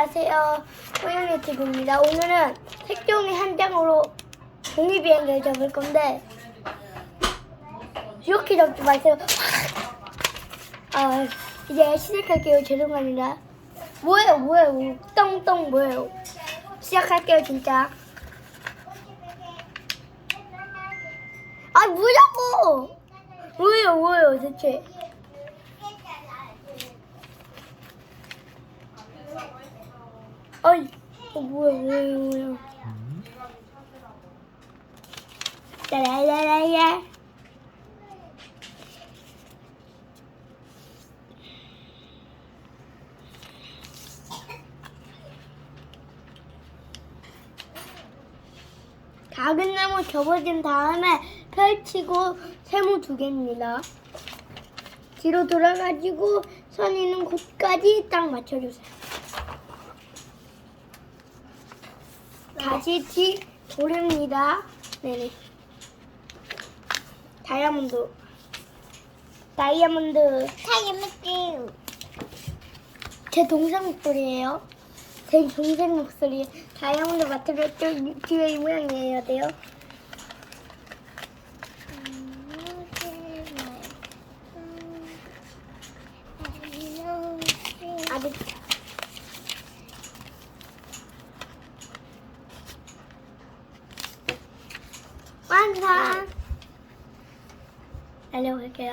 안녕하세요. 호영이 TV입니다. 오늘은 색종이 한 장으로 종이비행기를 접을 건데 이렇게 접지 마세요. 이제 시작할게요. 죄송합니다. 뭐예요? 똥똥 뭐예요? 시작할게요, 진짜. 뭐냐고! 뭐예요, 대체? 뭐야. 라라라라. 작은 나무 접어진 다음에 펼치고 세모 2개입니다. 뒤로 돌아가지고 선 있는 곳까지 딱 맞춰주세요. 다시 뒤 돌립니다. 네네. 다이아몬드. 제 동생 목소리예요. 제 동생 목소리. 다이아몬드 맞춰줬죠? 뒤에 이 모양이에요. 돼요? 아직. 완성! 달려볼게요.